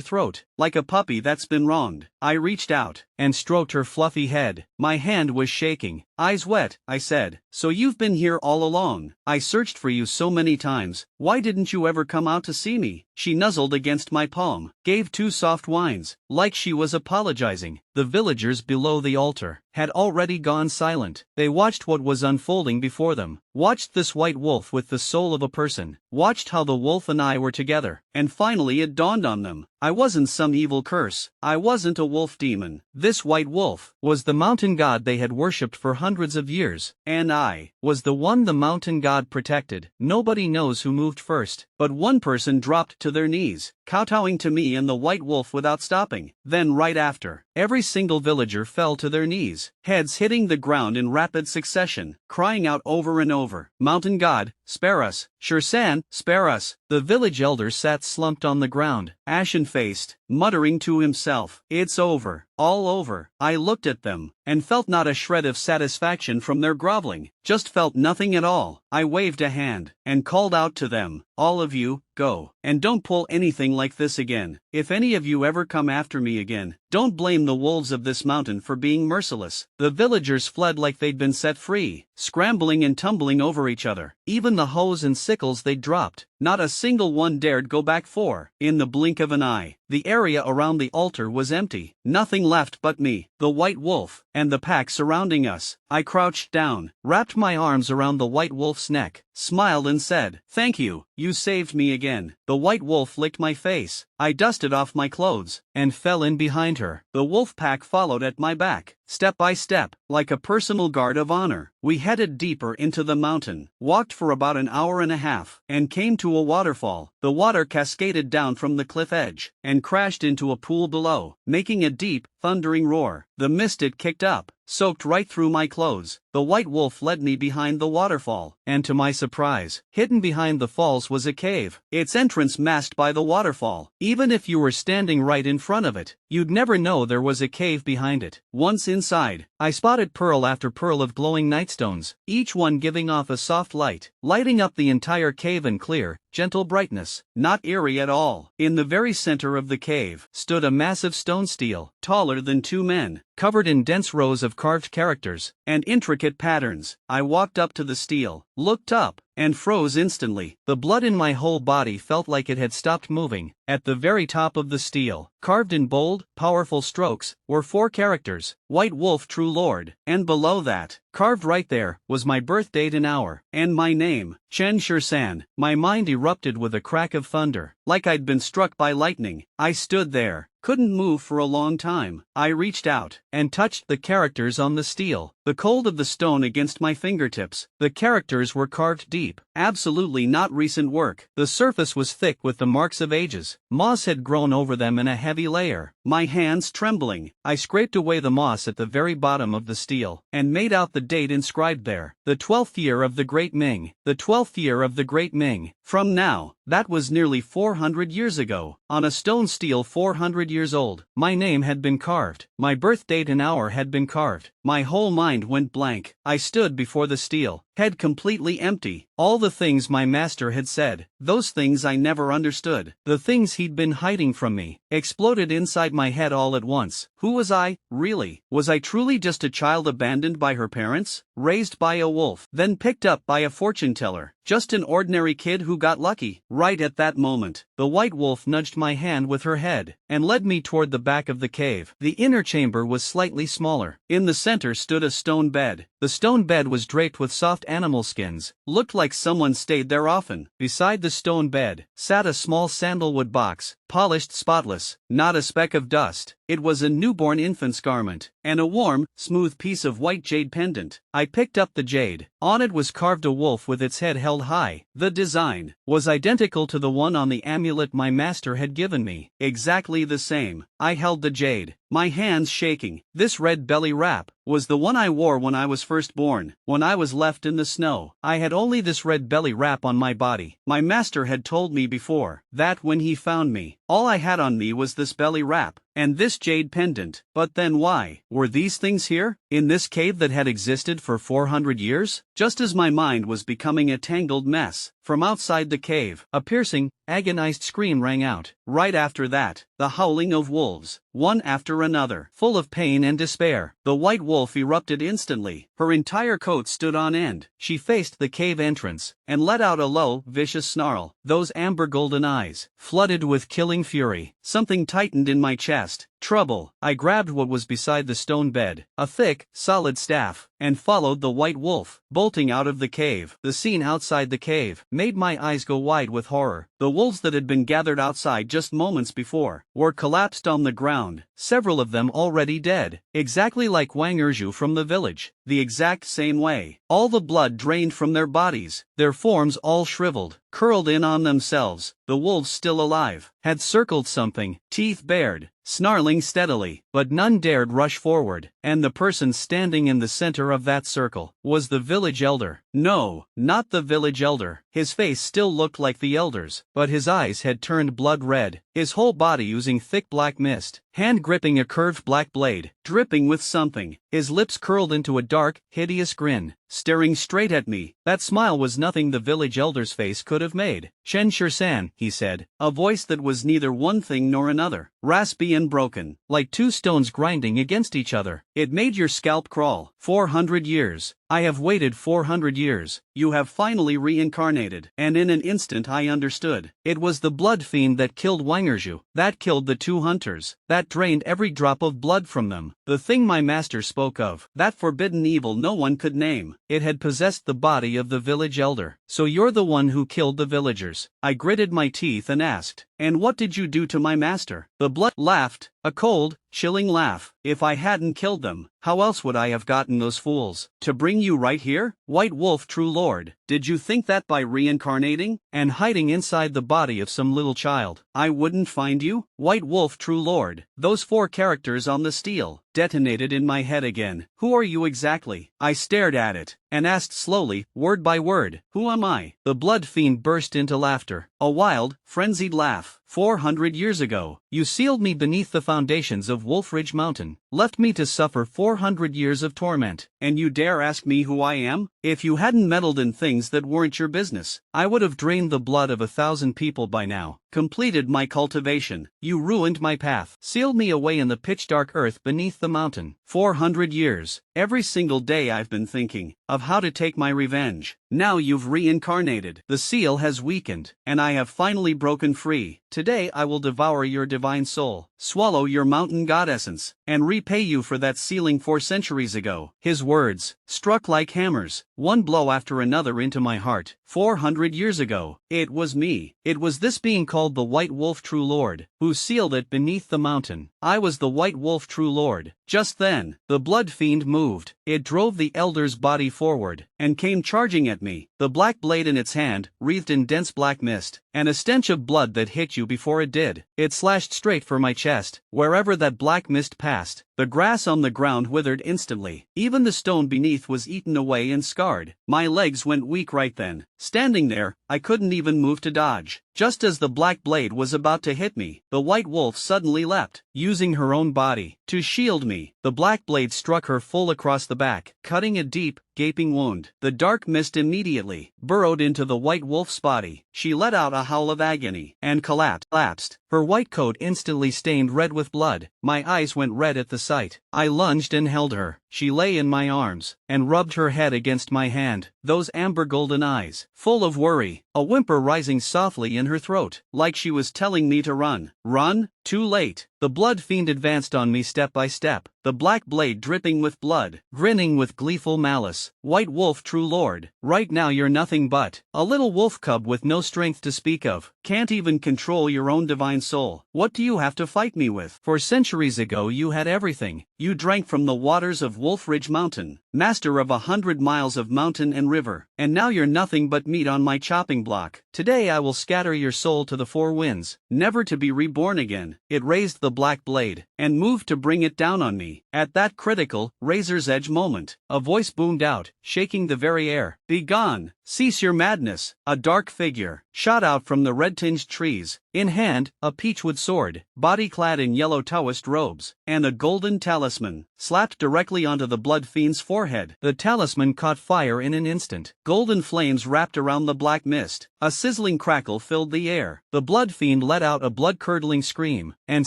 throat, like a puppy that's been wronged. I reached out and stroked her fluffy head. My hand was shaking, eyes wet. I said, "So you've been here all along. I searched for you so many times. Why didn't you ever come out to see me?" She nuzzled against my palm, gave two soft whines, like she was apologizing. The villagers below the altar had already gone silent. They watched what was unfolding before them, watched this white wolf with the soul of a person, watched how the wolf and I were together, and finally it dawned on them. I wasn't some evil curse. I wasn't a wolf demon. This white wolf was the mountain god they had worshipped for hundreds of years, and I was the one the mountain god protected. Nobody knows who moved first, but one person dropped to their knees, kowtowing to me and the white wolf without stopping. Then right after, every single villager fell to their knees, heads hitting the ground in rapid succession, crying out over and over, "Mountain god, spare us! Shursan, spare us!" The village elder sat slumped on the ground, ashen-faced, muttering to himself, "It's over, all over." I looked at them, and felt not a shred of satisfaction from their groveling, just felt nothing at all. I waved a hand, and called out to them, "All of you, go, and don't pull anything like this again. If any of you ever come after me again, don't blame the wolves of this mountain for being merciless." The villagers fled like they'd been set free, scrambling and tumbling over each other, even the hoes and sickles they dropped. Not a single one dared go back for. In the blink of an eye, the area around the altar was empty, nothing left but me, the white wolf, and the pack surrounding us. I crouched down, wrapped my arms around the white wolf's neck, smiled and said, "Thank you, you saved me again." The white wolf licked my face. I dusted off my clothes, and fell in behind her. The wolf pack followed at my back, step by step, like a personal guard of honor. We headed deeper into the mountain, walked for about an hour and a half, and came to a waterfall. The water cascaded down from the cliff edge, and crashed into a pool below, making a deep, thundering roar. The mist it kicked up soaked right through my clothes. The white wolf led me behind the waterfall, and to my surprise, hidden behind the falls was a cave, its entrance masked by the waterfall. Even if you were standing right in front of it, you'd never know there was a cave behind it. Once inside, I spotted pearl after pearl of glowing nightstones, each one giving off a soft light, lighting up the entire cave in clear, gentle brightness, not eerie at all. In the very center of the cave stood a massive stone stele, taller than two men, covered in dense rows of carved characters and intricate patterns. I walked up to the stele, looked up, and froze instantly. The blood in my whole body felt like it had stopped moving. At the very top of the stele, carved in bold, powerful strokes, were four characters: White Wolf, True Lord, and below that, carved right there, was my birth date and hour, and my name, Chen Shursan. My mind erupted with a crack of thunder, like I'd been struck by lightning. I stood there, couldn't move for a long time. I reached out, and touched the characters on the stele, the cold of the stone against my fingertips. The characters were carved deep, absolutely not recent work. The surface was thick with the marks of ages. Moss had grown over them in a heavy layer. My hands trembling, I scraped away the moss at the very bottom of the stele, and made out the date inscribed there. The 12th year of the Great Ming. The 12th year of the Great Ming. From now, that was nearly 400 years ago, on a stone stele 400 years old. My name had been carved. My birth date and hour had been carved. My whole mind went blank. I stood before the stele, head completely empty. All the things my master had said, those things I never understood, the things he'd been hiding from me, exploded inside my head all at once. Who was I, really? Was I truly just a child abandoned by her parents, raised by a wolf, then picked up by a fortune teller? Just an ordinary kid who got lucky? Right at that moment, the white wolf nudged my hand with her head, and led me toward the back of the cave. The inner chamber was slightly smaller. In the center stood a stone bed. The stone bed was draped with soft animal skins, looked like someone stayed there often. Beside the stone bed, sat a small sandalwood box, polished spotless, not a speck of dust. It was a newborn infant's garment, and a warm, smooth piece of white jade pendant. I picked up the jade. On it was carved a wolf with its head held high. The design was identical to the one on the amulet my master had given me. Exactly the same. I held the jade, my hands shaking. This red belly wrap was the one I wore when I was first born. When I was left in the snow, I had only this red belly wrap on my body. My master had told me before that when he found me, all I had on me was this belly wrap and this jade pendant. But then why were these things here, in this cave that had existed for 400 years? Just as my mind was becoming a tangled mess, from outside the cave, a piercing, agonized scream rang out. Right after that, the howling of wolves, one after another, full of pain and despair. The white wolf erupted instantly. Her entire coat stood on end. She faced the cave entrance, and let out a low, vicious snarl. Those amber golden eyes, flooded with killing fury. Something tightened in my chest. Trouble. I grabbed what was beside the stone bed, a thick, solid staff, and followed the white wolf, bolting out of the cave. The scene outside the cave made my eyes go wide with horror. The wolves that had been gathered outside just moments before were collapsed on the ground, several of them already dead, exactly like Wang Erju from the village, the exact same way. All the blood drained from their bodies, their forms all shriveled, curled in on themselves. The wolves, still alive, had circled something, teeth bared, snarling steadily, but none dared rush forward, and the person standing in the center of that circle was the village elder. No, not the village elder. His face still looked like the elder's, but his eyes had turned blood red, his whole body oozing thick black mist, hand gripping a curved black blade, dripping with something, his lips curled into a dark, hideous grin, staring straight at me. That smile was nothing the village elder's face could have made. "Shen Shirsan," he said, a voice that was neither one thing nor another, raspy and broken, like two stones grinding against each other. "It made your scalp crawl. 400 years. I have waited 400 years. You have finally reincarnated." And in an instant I understood. It was the blood fiend that killed Wang Erju, that killed the two hunters, that drained every drop of blood from them. The thing my master spoke of, that forbidden evil no one could name, it had possessed the body of the village elder. "So you're the one who killed the villagers?" I gritted my teeth and asked. "And what did you do to my master?" The blood laughed, a cold, chilling laugh. "If I hadn't killed them, how else would I have gotten those fools to bring you right here? White Wolf, true lord, did you think that by reincarnating and hiding inside the body of some little child, I wouldn't find you? White Wolf, true lord." Those four characters on the steel detonated in my head again. "Who are you exactly?" I stared at it, and asked slowly, word by word, "Who am I?" The blood fiend burst into laughter, a wild, frenzied laugh. 400 years ago, you sealed me beneath the foundations of Wolf Ridge Mountain, left me to suffer 400 years of torment, and you dare ask me who I am? If you hadn't meddled in things that weren't your business, I would have drained the blood of 1,000 people by now, completed my cultivation. You ruined my path, sealed me away in the pitch-dark earth beneath the mountain. 400 years, every single day I've been thinking of how to take my revenge. Now you've reincarnated. The seal has weakened, and I have finally broken free. Today I will devour your divine soul, swallow your mountain god essence, and repay you for that sealing 4 centuries ago. His words struck like hammers, one blow after another into my heart. 400 years ago, it was me. It was this being called the White Wolf True Lord, who sealed it beneath the mountain. I was the White Wolf True Lord. Just then, the blood fiend moved. It drove the elder's body forward, and came charging at me, the black blade in its hand, wreathed in dense black mist, and a stench of blood that hit you before it did. It slashed straight for my chest. Wherever that black mist passed, the grass on the ground withered instantly. Even the stone beneath was eaten away and scarred. My legs went weak right then. Standing there, I couldn't even move to dodge. Just as the black blade was about to hit me, the white wolf suddenly leapt, using her own body to shield me. The black blade struck her full across the back, cutting a deep, gaping wound. The dark mist immediately burrowed into the white wolf's body. She let out a howl of agony and collapsed. Her white coat instantly stained red with blood. My eyes went red at the sight. I lunged and held her. She lay in my arms and rubbed her head against my hand, those amber golden eyes, full of worry, a whimper rising softly in her throat, like she was telling me to run. Run? Too late. The blood fiend advanced on me step by step, the black blade dripping with blood, grinning with gleeful malice. White wolf, true lord, right now you're nothing but a little wolf cub with no strength to speak of. Can't even control your own divine soul. What do you have to fight me with? For centuries ago you had everything. You drank from the waters of Wolf Ridge Mountain, master of 100 miles of mountain and river, and now you're nothing but meat on my chopping block. Today I will scatter your soul to the four winds, never to be reborn again. It raised the black blade and moved to bring it down on me. At that critical, razor's edge moment, a voice boomed out, shaking the very air. Be gone! Cease your madness! A dark figure shot out from the red-tinged trees, in hand, a peachwood sword, body clad in yellow Taoist robes, and a golden talisman, slapped directly onto the blood fiend's forehead. The talisman caught fire in an instant. Golden flames wrapped around the black mist. A sizzling crackle filled the air. The blood fiend let out a blood-curdling scream, and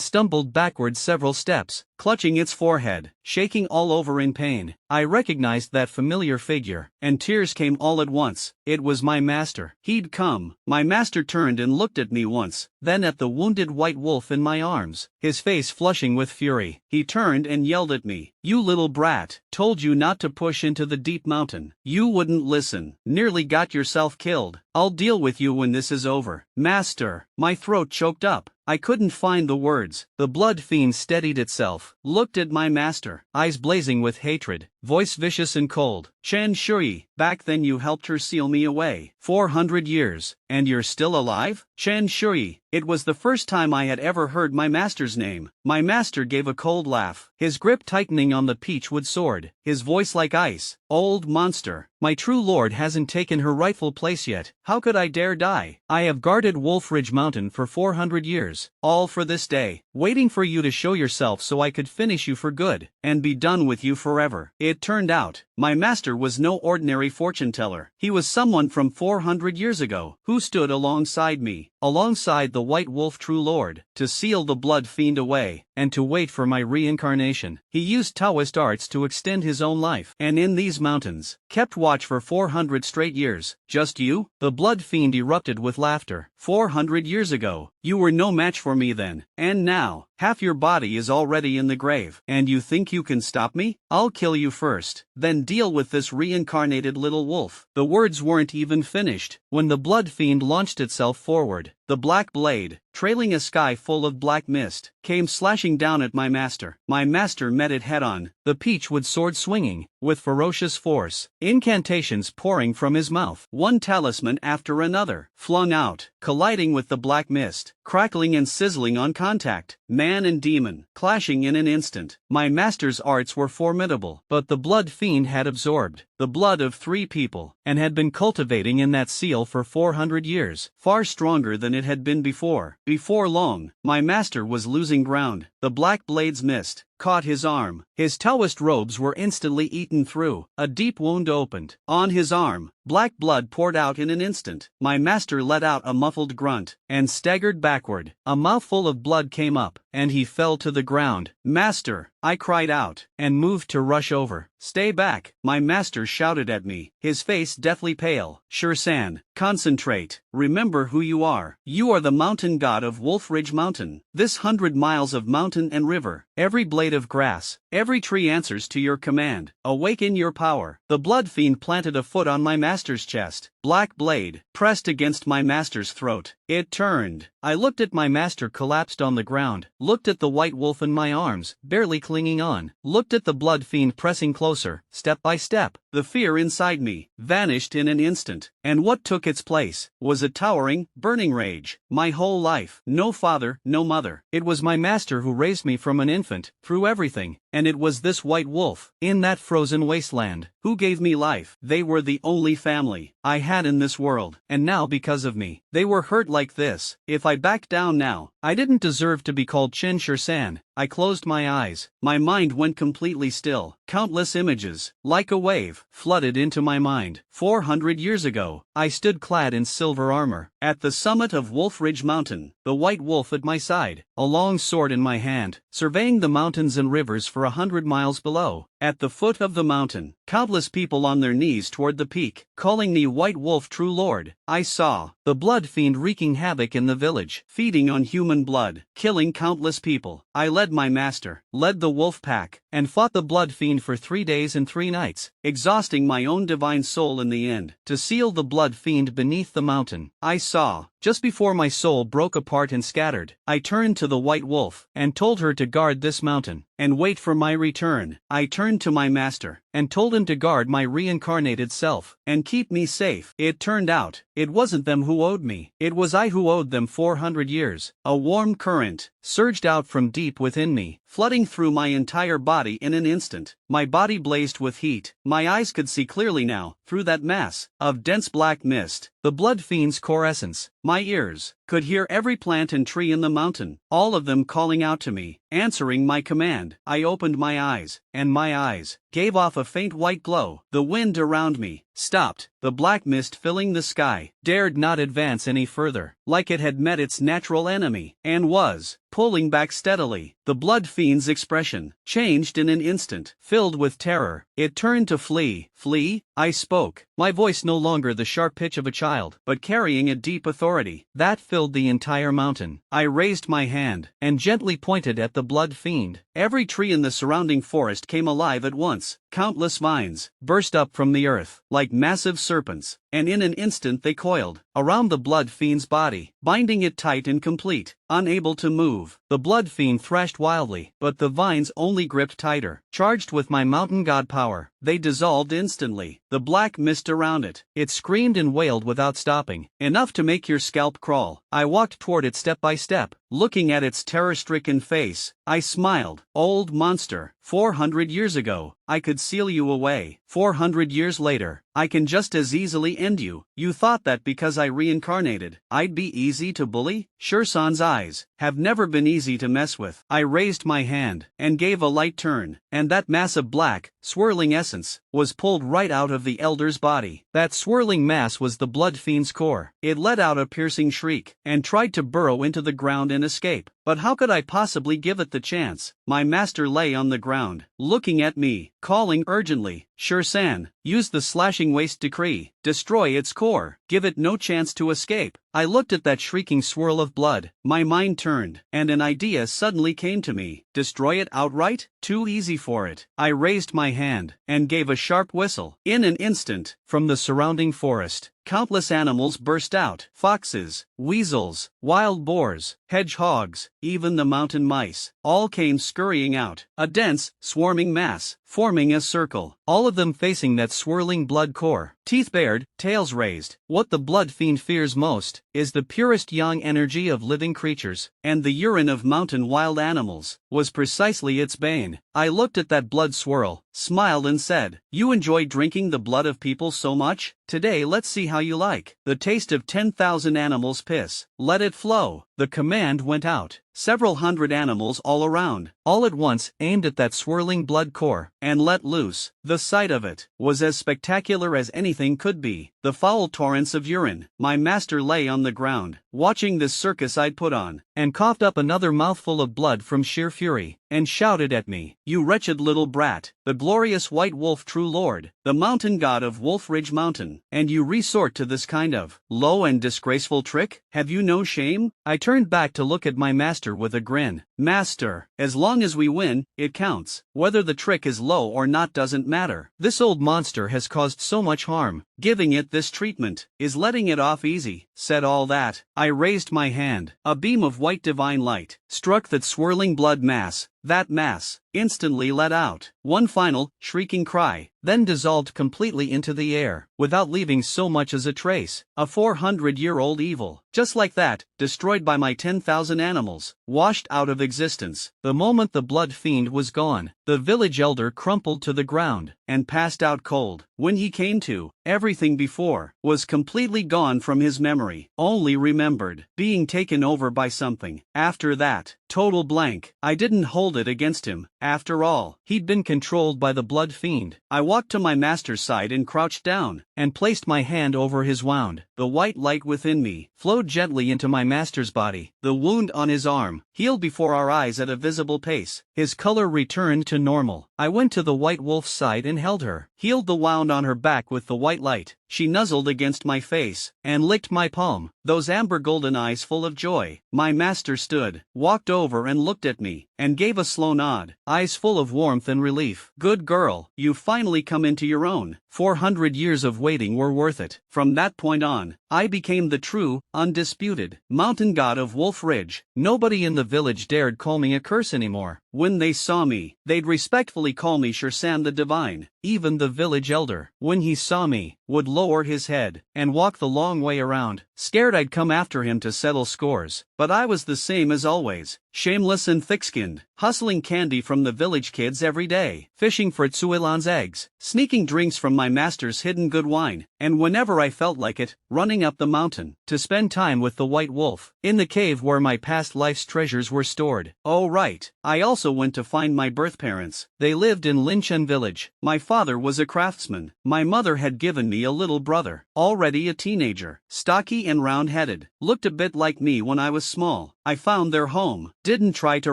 stumbled backward several steps, clutching its forehead, shaking all over in pain. I recognized that familiar figure, and tears came all at once. It was my master. He'd come. My master turned and looked at me once, then at the wounded white wolf in my arms, his face flushing with fury. He turned and yelled at me. You little brat, told you not to push into the deep mountain. You wouldn't listen. Nearly got yourself killed. I'll deal with you when this is over. Master, my throat choked up. I couldn't find the words. The blood fiend steadied itself, looked at my master, eyes blazing with hatred, voice vicious and cold. Chen Shui, back then you helped her seal me away. 400 years, and you're still alive? Chen Shui. It was the first time I had ever heard my master's name. My master gave a cold laugh, his grip tightening on the peachwood sword, his voice like ice. Old monster, my true lord hasn't taken her rightful place yet. How could I dare die? I have guarded Wolf Ridge Mountain for 400 years, all for this day, waiting for you to show yourself so I could finish you for good, and be done with you forever. It turned out, my master was no ordinary fortune teller. He was someone from 400 years ago, who stood alongside me, alongside the white wolf true lord, to seal the blood fiend away, and to wait for my reincarnation. He used Taoist arts to extend his own life, and in these mountains, kept watch for 400 straight years. Just you? The blood fiend erupted with laughter. 400 years ago, you were no match for me then, and now, half your body is already in the grave. And you think you can stop me? I'll kill you first, then deal with this reincarnated little wolf. The words weren't even finished when the blood fiend launched itself forward. The black blade, trailing a sky full of black mist, came slashing down at my master. My master met it head-on, the peachwood sword swinging, with ferocious force, incantations pouring from his mouth. One talisman after another, flung out, colliding with the black mist, crackling and sizzling on contact. Man and demon, clashing in an instant. My master's arts were formidable, but the blood fiend had absorbed the blood of 3 people, and had been cultivating in that seal for 400 years, far stronger than it had been before. Before long, my master was losing ground. The black blade's mist caught his arm. His Taoist robes were instantly eaten through. A deep wound opened on his arm. Black blood poured out in an instant. My master let out a muffled grunt and staggered backward. A mouthful of blood came up, and he fell to the ground. Master, I cried out, and moved to rush over. Stay back, my master shouted at me, his face deathly pale. Shursan, concentrate. Remember who you are. You are the mountain god of Wolf Ridge Mountain. This 100 miles of mountain and river, every blade of grass, every tree answers to your command. Awaken your power. The blood fiend planted a foot on my master's chest. Black blade pressed against my master's throat. It turned. I looked at my master collapsed on the ground, looked at the white wolf in my arms, barely clinging on, looked at the blood fiend pressing closer, step by step. The fear inside me vanished in an instant, and what took its place was a towering, burning rage. My whole life, no father, no mother. It was my master who raised me from an infant, through everything, and it was this white wolf, in that frozen wasteland, who gave me life. They were the only family. I had in this world, and now because of me, they were hurt like this. If I backed down now, I didn't deserve to be called Chin Shirsan. I closed my eyes. My mind went completely still. Countless images, like a wave, flooded into my mind. 400 years ago, I stood clad in silver armor, at the summit of Wolf Ridge Mountain, the white wolf at my side, a long sword in my hand, surveying the mountains and rivers for 100 miles below. At the foot of the mountain, countless people on their knees toward the peak, calling me White Wolf True Lord. I saw the blood fiend wreaking havoc in the village, feeding on human blood, killing countless people. I led my master, led the wolf pack, and fought the blood fiend for 3 days and 3 nights, exhausting my own divine soul in the end, to seal the blood fiend beneath the mountain. I saw, just before my soul broke apart and scattered, I turned to the white wolf, and told her to guard this mountain, and wait for my return. I turned to my master, and told him to guard my reincarnated self, and keep me safe. It turned out, it wasn't them who owed me, it was I who owed them 400 years. A warm current surged out from deep within me, flooding through my entire body in an instant. My body blazed with heat. My eyes could see clearly now, through that mass of dense black mist, the blood fiend's core essence. My ears could hear every plant and tree in the mountain, all of them calling out to me, answering my command. I opened my eyes, and my eyes gave off a faint white glow. The wind around me stopped. The black mist filling the sky dared not advance any further, like it had met its natural enemy, and was pulling back steadily. The blood fiend's expression changed in an instant. Filled with terror, it turned to flee. Flee? I spoke, my voice no longer the sharp pitch of a child, but carrying a deep authority that filled the entire mountain. I raised my hand, and gently pointed at the blood fiend. Every tree in the surrounding forest came alive at once. Countless vines burst up from the earth, like massive serpents, and in an instant they coiled around the blood fiend's body, binding it tight and complete. Unable to move, the blood fiend thrashed wildly, but the vines only gripped tighter. Charged with my mountain god power, they dissolved instantly. The black mist around it, it screamed and wailed without stopping, enough to make your scalp crawl. I walked toward it step by step, looking at its terror-stricken face. I smiled. Old monster, 400 years ago, I could seal you away. 400 years later, I can just as easily end you. You thought that because I reincarnated, I'd be easy to bully? Shirsan's eyes have never been easy to mess with. I raised my hand, and gave a light turn, and that mass of black, swirling essence was pulled right out of the elder's body. That swirling mass was the blood fiend's core. It let out a piercing shriek, and tried to burrow into the ground and escape. But how could I possibly give it the chance? My master lay on the ground, looking at me, calling urgently. Shirsan, use the slashing waste decree, destroy its core, give it no chance to escape. I looked at that shrieking swirl of blood, my mind turned, and an idea suddenly came to me. Destroy it outright? Too easy for it. I raised my hand, and gave a sharp whistle. In an instant, from the surrounding forest, countless animals burst out. Foxes, weasels, wild boars, hedgehogs, even the mountain mice, all came scurrying out. A dense, swarming mass, forming a circle, all of them facing that swirling blood core. Teeth bared, tails raised. What the blood fiend fears most is the purest yang energy of living creatures, and the urine of mountain wild animals was precisely its bane. I looked at that blood swirl, smiled and said, "You enjoy drinking the blood of people so much? Today let's see how you like the taste of 10,000 animals' piss. Let it flow." The command went out. Several hundred animals all around, all at once aimed at that swirling blood core, and let loose. The sight of it was as spectacular as anything could be. The foul torrents of urine. My master lay on the ground, watching this circus I'd put on, and coughed up another mouthful of blood from sheer fury, and shouted at me, "You wretched little brat, the glorious white wolf true lord, the mountain god of Wolf Ridge Mountain, and you resort to this kind of low and disgraceful trick? Have you no shame?" I turned back to look at my master with a grin. "Master, as long as we win, it counts. Whether the trick is low or not doesn't matter. This old monster has caused so much harm. Giving it this treatment is letting it off easy." Said all that, I raised my hand. A beam of white divine light struck that swirling blood mass, That mass instantly let out one final, shrieking cry, then dissolved completely into the air, without leaving so much as a trace. A 400-year-old evil, just like that, destroyed by my 10,000 animals, washed out of existence. The moment the blood fiend was gone, the village elder crumpled to the ground, and passed out cold. When he came to, everything before was completely gone from his memory, only remembered being taken over by something. After that, total blank. I didn't hold it against him. After all, he'd been controlled by the blood fiend. I walked to my master's side and crouched down, and placed my hand over his wound. The white light within me flowed gently into my master's body. The wound on his arm healed before our eyes at a visible pace. His color returned to normal. I went to the white wolf's side and held her, healed the wound on her back with the white light. She nuzzled against my face, and licked my palm, those amber golden eyes full of joy. My master stood, walked over and looked at me, and gave a slow nod, eyes full of warmth and relief. Good girl, you've finally come into your own. 400 years of waiting were worth it. From that point on, I became the true, undisputed, mountain god of Wolf Ridge. Nobody in the village dared call me a curse anymore. When they saw me, they'd respectfully call me Shursan the Divine. Even the village elder, when he saw me, would lower his head, and walk the long way around, scared I'd come after him to settle scores. But I was the same as always, shameless and thick-skinned, hustling candy from the village kids every day, fishing for Tsuilan's eggs, sneaking drinks from my master's hidden good wine, and whenever I felt like it, running up the mountain, to spend time with the white wolf, in the cave where my past life's treasures were stored. Oh right, I also went to find my birth parents. They lived in Linshan village. My father was a craftsman. My mother had given me a little brother, already a teenager, stocky and round-headed, looked a bit like me when I was small. I found their home, didn't try to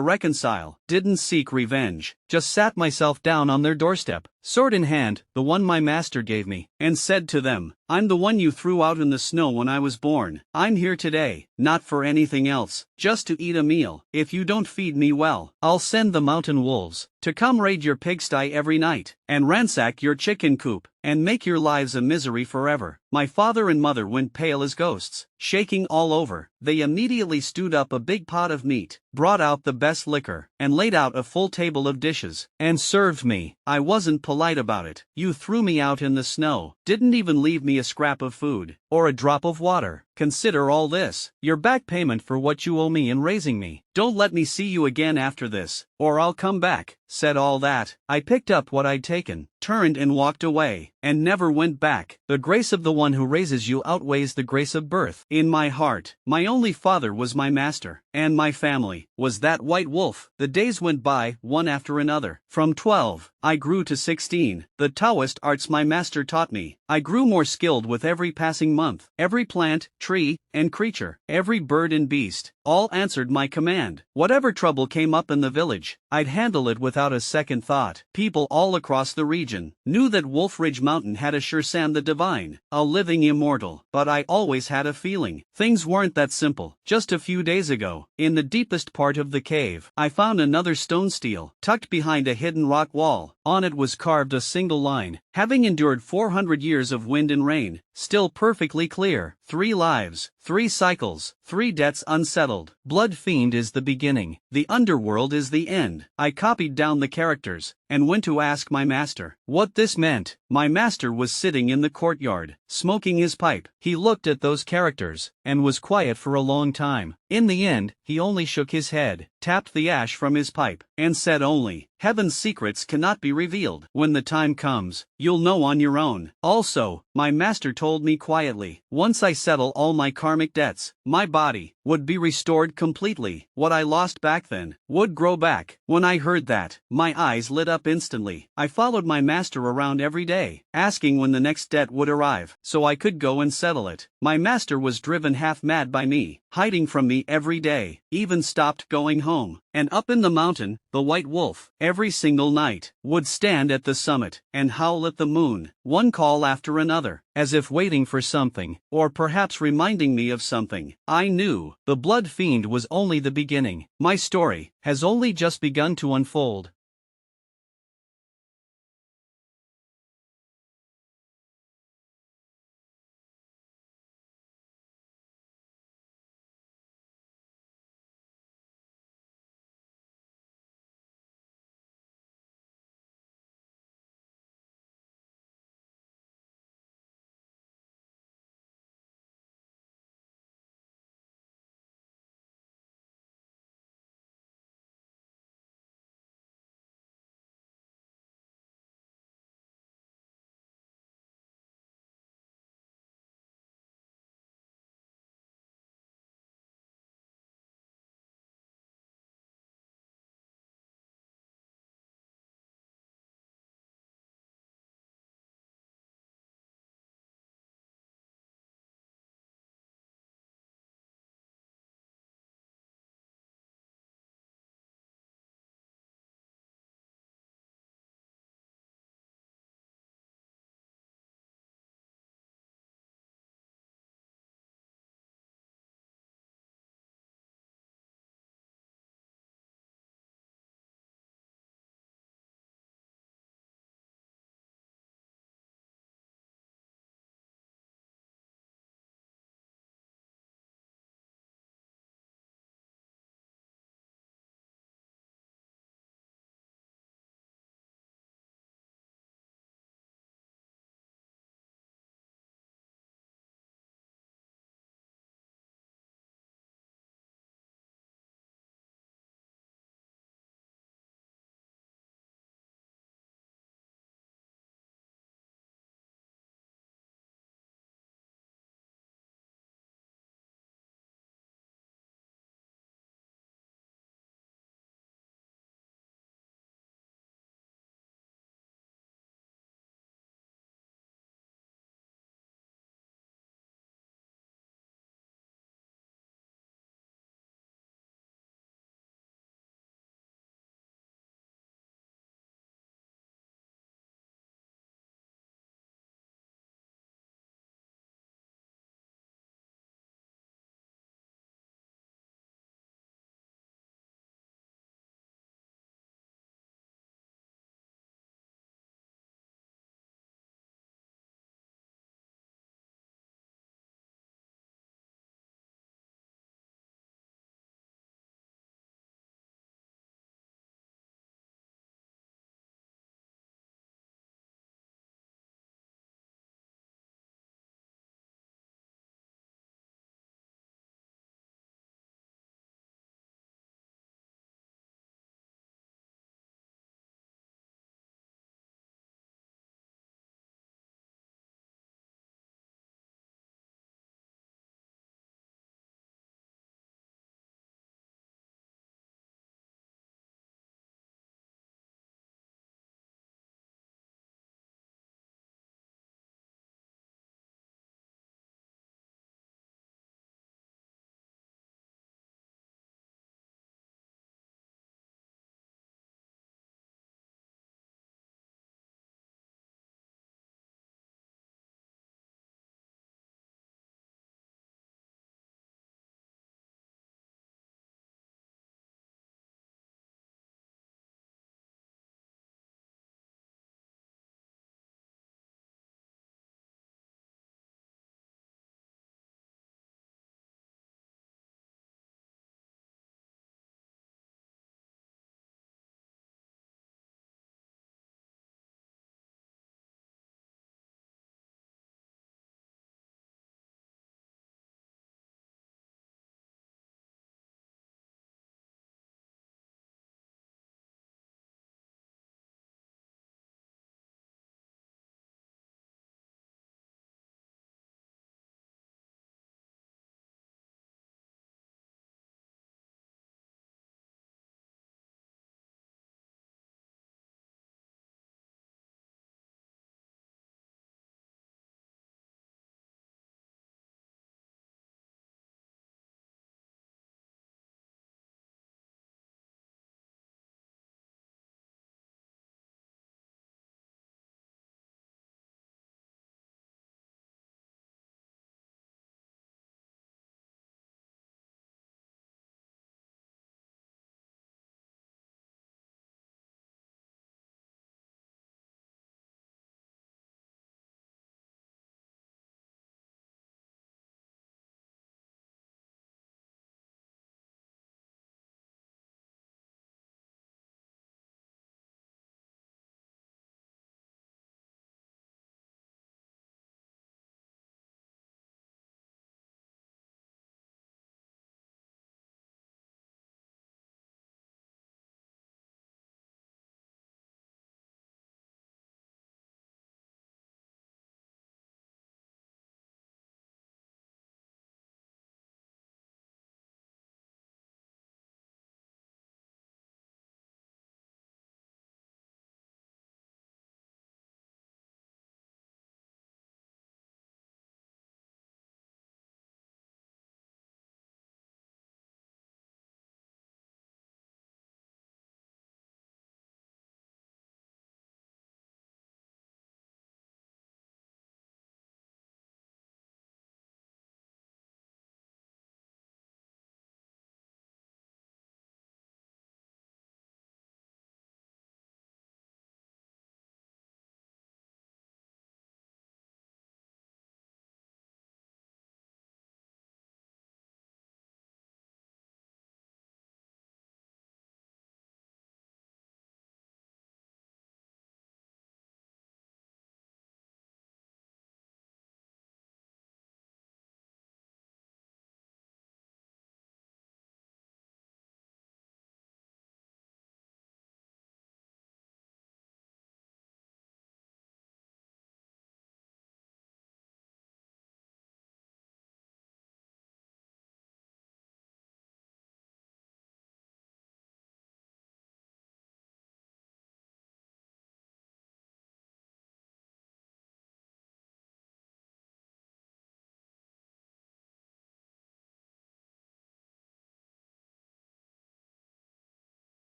reconcile, didn't seek revenge, just sat myself down on their doorstep, sword in hand, the one my master gave me, and said to them, I'm the one you threw out in the snow when I was born. I'm here today, not for anything else, just to eat a meal. If you don't feed me well, I'll send the mountain wolves to come raid your pigsty every night, and ransack your chicken coop, and make your lives a misery forever. My father and mother went pale as ghosts, shaking all over. They immediately stewed up a big pot of meat, brought out the best liquor, and laid out a full table of dishes, and served me. I wasn't polite about it. You threw me out in the snow, didn't even leave me a scrap of food, or a drop of water. Consider all this your back payment for what you owe me in raising me. Don't let me see you again after this, or I'll come back. Said all that, I picked up what I'd taken, turned and walked away, and never went back. The grace of the one who raises you outweighs the grace of birth. In my heart, my only father was my master, and my family was that white wolf. The days went by, one after another. From 12, I grew to 16. The Taoist arts my master taught me. I grew more skilled with every passing month. Every plant, tree, and creature, every bird and beast, all answered my command. Whatever trouble came up in the village, I'd handle it without a second thought. People all across the region knew that Wolf Ridge Mountain had a Shursan the Divine, a living immortal. But I always had a feeling things weren't that simple. Just a few days ago, in the deepest part of the cave, I found another stone stele, tucked behind a hidden rock wall. On it was carved a single line, having endured 400 years of wind and rain, still perfectly clear. 3 lives, 3 cycles, 3 debts unsettled. Blood Fiend is the beginning, the underworld is the end. I copied down the characters, and went to ask my master what this meant. My master was sitting in the courtyard, smoking his pipe. He looked at those characters, and was quiet for a long time. In the end, he only shook his head, tapped the ash from his pipe, and said only, Heaven's secrets cannot be revealed. When the time comes, you'll know on your own. Also, my master told me quietly, once I settle all my karmic debts, my body would be restored completely. What I lost back then would grow back. When I heard that, my eyes lit up instantly. I followed my master around every day, asking when the next debt would arrive, so I could go and settle it. My master was driven half mad by me, hiding from me every day, even stopped going home. And up in the mountain, the white wolf, every single night, would stand at the summit, and howl at the moon, one call after another, as if waiting for something, or perhaps reminding me of something. I knew the blood fiend was only the beginning. My story has only just begun to unfold.